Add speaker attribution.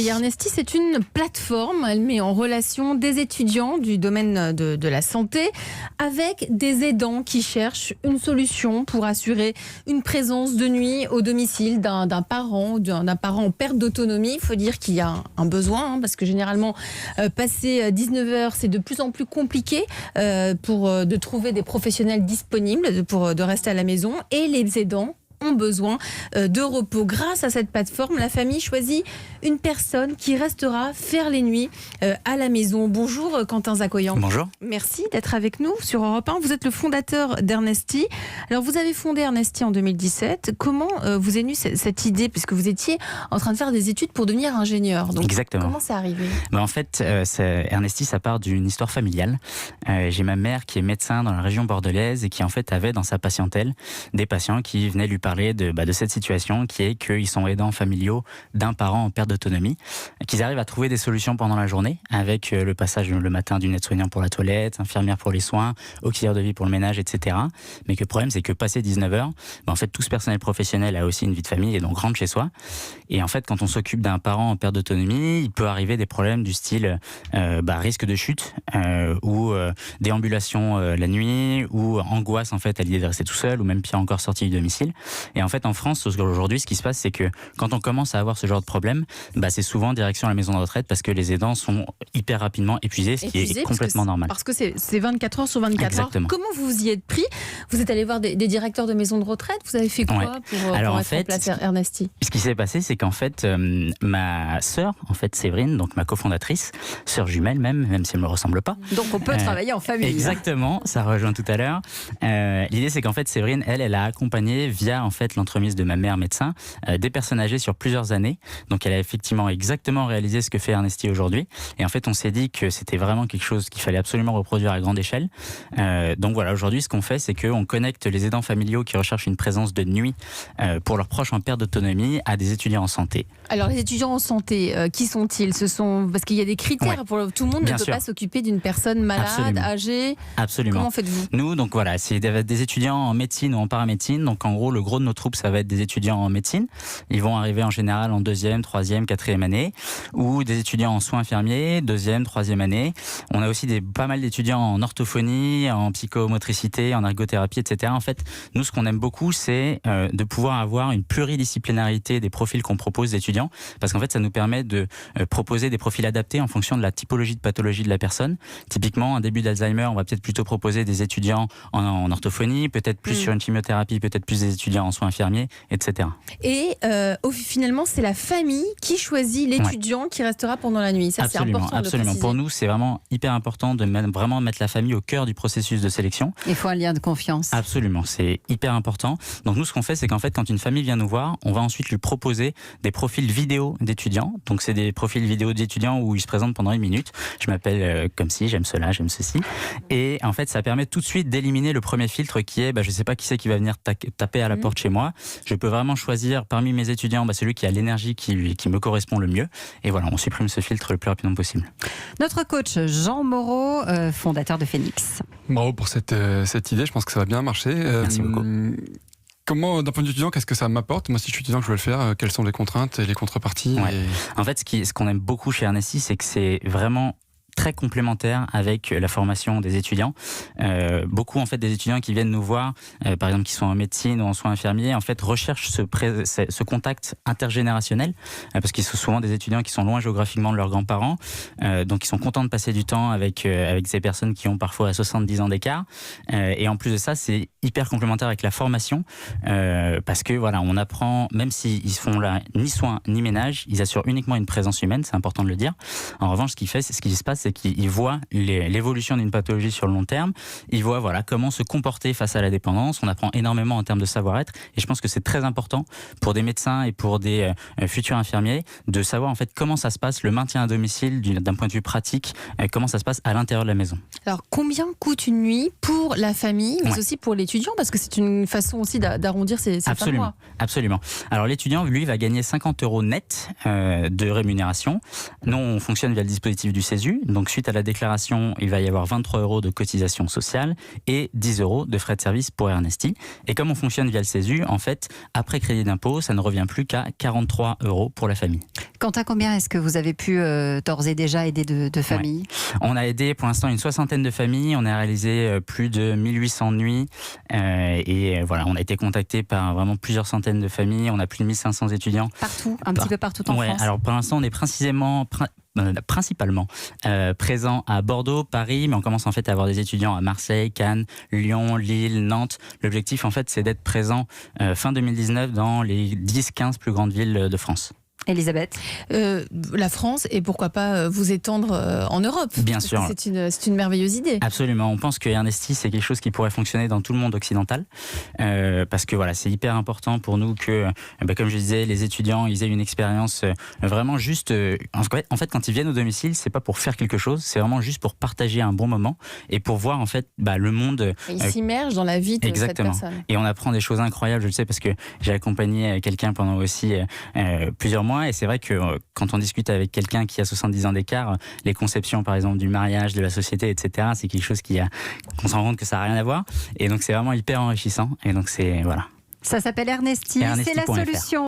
Speaker 1: Et Ernesti, c'est une plateforme. Elle met en relation des étudiants du domaine de la santé avec des aidants qui cherchent une solution pour assurer une présence de nuit au domicile d'un parent en perte d'autonomie. Il faut dire qu'il y a un besoin, parce que généralement, passer 19h, c'est de plus en plus compliqué de trouver des professionnels disponibles de rester à la maison. Et les aidants ont besoin de repos. Grâce à cette plateforme, la famille choisit une personne qui restera faire les nuits à la maison. Bonjour Quentin Zakoyan.
Speaker 2: Bonjour.
Speaker 1: Merci d'être avec nous sur Europe 1. Vous êtes le fondateur d'Ernesti. Alors vous avez fondé Ernesti en 2017. Comment vous est venue cette idée, puisque vous étiez en train de faire des études pour devenir ingénieur? Donc,
Speaker 2: exactement.
Speaker 1: Comment c'est arrivé?
Speaker 2: En fait, Ernesti, ça part d'une histoire familiale. J'ai ma mère qui est médecin dans la région bordelaise et qui en fait avait dans sa patientèle des patients qui venaient lui parler de cette situation qui est qu'ils sont aidants familiaux d'un parent en perte d'autonomie, qu'ils arrivent à trouver des solutions pendant la journée avec le passage le matin d'une aide-soignant pour la toilette, infirmière pour les soins, auxiliaire de vie pour le ménage, etc. Mais que le problème, c'est que passé 19h, en fait, tout ce personnel professionnel a aussi une vie de famille et donc rentre chez soi. Et en fait, quand on s'occupe d'un parent en perte d'autonomie, il peut arriver des problèmes du style risque de chute ou déambulation la nuit ou angoisse en fait à l'idée de rester tout seul ou même pire encore sortie du domicile. Et en fait, en France, aujourd'hui, ce qui se passe, c'est que quand on commence à avoir ce genre de problème, c'est souvent direction à la maison de retraite parce que les aidants sont hyper rapidement épuisés, ce qui est complètement normal.
Speaker 1: Parce que c'est 24 heures sur 24
Speaker 2: Exactement.
Speaker 1: heures. Comment vous y êtes pris? Vous êtes allé voir des directeurs de maisons de retraite? Vous avez fait quoi pour mettre en place Ernesti?
Speaker 2: Ce qui s'est passé, c'est qu'en fait, ma sœur, Séverine, donc ma cofondatrice, sœur jumelle même si elle ne me ressemble pas.
Speaker 1: Donc on peut travailler en famille.
Speaker 2: Exactement, ça rejoint tout à l'heure. L'idée, c'est qu'en fait, Séverine, elle a accompagné via en fait l'entremise de ma mère médecin des personnes âgées sur plusieurs années. Donc elle a effectivement exactement réalisé ce que fait Ernesti aujourd'hui. Et en fait, on s'est dit que c'était vraiment quelque chose qu'il fallait absolument reproduire à grande échelle. Donc voilà, aujourd'hui, ce qu'on fait, c'est qu'on connecte les aidants familiaux qui recherchent une présence de nuit pour leurs proches en perte d'autonomie à des étudiants en santé.
Speaker 1: Alors les étudiants en santé, qui sont-ils? Parce qu'il y a des critères pour tout le monde. Ne peut pas s'occuper d'une personne malade, âgée.
Speaker 2: Absolument.
Speaker 1: Comment faites-vous?
Speaker 2: Nous, donc voilà, c'est des étudiants en médecine ou en paramédecine. Donc en gros, le gros de nos troupes, ça va être des étudiants en médecine. Ils vont arriver en général en 2e, 3e, 4e année, ou des étudiants en soins infirmiers, 2e, 3e année. On a aussi pas mal d'étudiants en orthophonie, en psychomotricité, en ergothérapie, etc. En fait, nous, ce qu'on aime beaucoup, c'est de pouvoir avoir une pluridisciplinarité des profils qu'on propose d'étudiants, parce qu'en fait, ça nous permet de proposer des profils adaptés en fonction de la typologie de pathologie de la personne. Typiquement, un début d'Alzheimer, on va peut-être plutôt proposer des étudiants en orthophonie, peut-être plus sur une chimiothérapie, peut-être plus des étudiants en soins infirmiers, etc.
Speaker 1: Et finalement, c'est la famille qui choisit l'étudiant qui restera pendant la nuit. Ça,
Speaker 2: absolument,
Speaker 1: c'est important.
Speaker 2: Absolument. Pour nous, c'est vraiment hyper important de vraiment mettre la famille au cœur du processus de sélection.
Speaker 3: Il faut un lien de confiance.
Speaker 2: Absolument, c'est hyper important. Donc nous, ce qu'on fait, c'est qu'en fait, quand une famille vient nous voir, on va ensuite lui proposer des profils vidéo d'étudiants. Donc c'est des profils vidéo d'étudiants où ils se présentent pendant 1 minute. Je m'appelle comme ci, j'aime cela, j'aime ceci. Et en fait, ça permet tout de suite d'éliminer le premier filtre qui est, je sais pas qui c'est qui va venir taper à la porte chez moi. Je peux vraiment choisir parmi mes étudiants celui qui a l'énergie qui me correspond le mieux. Et voilà, on supprime ce filtre le plus rapidement possible.
Speaker 3: Notre coach Jean Moreau, fondateur de Phoenix.
Speaker 4: Bravo pour cette idée, je pense que ça va bien marcher.
Speaker 2: Merci beaucoup.
Speaker 4: Comment, d'un point de vue étudiant, qu'est-ce que ça m'apporte? Moi, si je suis étudiant, que je veux le faire, quelles sont les contraintes et les contreparties?
Speaker 2: En fait, ce qu'on aime beaucoup chez Ernesti, c'est que c'est vraiment très complémentaire avec la formation des étudiants. Beaucoup en fait des étudiants qui viennent nous voir, par exemple qui sont en médecine ou en soins infirmiers, en fait recherchent ce contact intergénérationnel parce qu'ils sont souvent des étudiants qui sont loin géographiquement de leurs grands-parents, donc ils sont contents de passer du temps avec ces personnes qui ont parfois 70 ans d'écart. Et en plus de ça, c'est hyper complémentaire avec la formation parce que voilà, on apprend, même s'ils font là ni soins ni ménage, ils assurent uniquement une présence humaine, c'est important de le dire. En revanche, ce qui se passe, c'est qu'ils voient l'évolution d'une pathologie sur le long terme, ils voient comment se comporter face à la dépendance, on apprend énormément en termes de savoir-être, et je pense que c'est très important pour des médecins et pour des futurs infirmiers de savoir en fait comment ça se passe, le maintien à domicile d'un point de vue pratique, comment ça se passe à l'intérieur de la maison.
Speaker 1: Alors combien coûte une nuit pour la famille, mais aussi pour l'étudiant, parce que c'est une façon aussi d'arrondir ses fins de mois.
Speaker 2: Absolument. Alors l'étudiant, lui, va gagner 50 € net de rémunération. Nous, on fonctionne via le dispositif du CESU, Donc suite à la déclaration, il va y avoir 23 € de cotisation sociale et 10 € de frais de service pour Ernesti. Et comme on fonctionne via le CESU, en fait, après crédit d'impôt, ça ne revient plus qu'à 43 € pour la famille.
Speaker 3: Quentin, combien est-ce que vous avez pu d'ores et déjà aider de familles ?
Speaker 2: On a aidé pour l'instant une 60aine de familles, on a réalisé plus de 1800 nuits et voilà, on a été contacté par vraiment plusieurs centaines de familles, on a plus de 1500 étudiants.
Speaker 3: Partout, petit peu partout en France.
Speaker 2: Alors pour l'instant on est principalement présent à Bordeaux, Paris, mais on commence en fait à avoir des étudiants à Marseille, Cannes, Lyon, Lille, Nantes. L'objectif en fait c'est d'être présent fin 2019 dans les 10-15 plus grandes villes de France.
Speaker 3: Elisabeth,
Speaker 1: la France et pourquoi pas vous étendre en Europe.
Speaker 2: Bien sûr.
Speaker 1: C'est une merveilleuse idée.
Speaker 2: Absolument. On pense que Ernesti, c'est quelque chose qui pourrait fonctionner dans tout le monde occidental. Parce que voilà, c'est hyper important pour nous que, comme je disais, les étudiants ils aient une expérience vraiment juste. En fait, quand ils viennent au domicile, c'est pas pour faire quelque chose, c'est vraiment juste pour partager un bon moment et pour voir en fait le monde.
Speaker 1: Ils s'immergent dans la vie de cette personne.
Speaker 2: Et on apprend des choses incroyables, je le sais, parce que j'ai accompagné quelqu'un pendant aussi plusieurs mois. Et c'est vrai que quand on discute avec quelqu'un qui a 70 ans d'écart, les conceptions par exemple du mariage, de la société, etc., c'est quelque chose qu'on se rend compte que ça n'a rien à voir. Et donc c'est vraiment hyper enrichissant. Et donc c'est voilà.
Speaker 3: Ça s'appelle Ernesti, c'est la solution.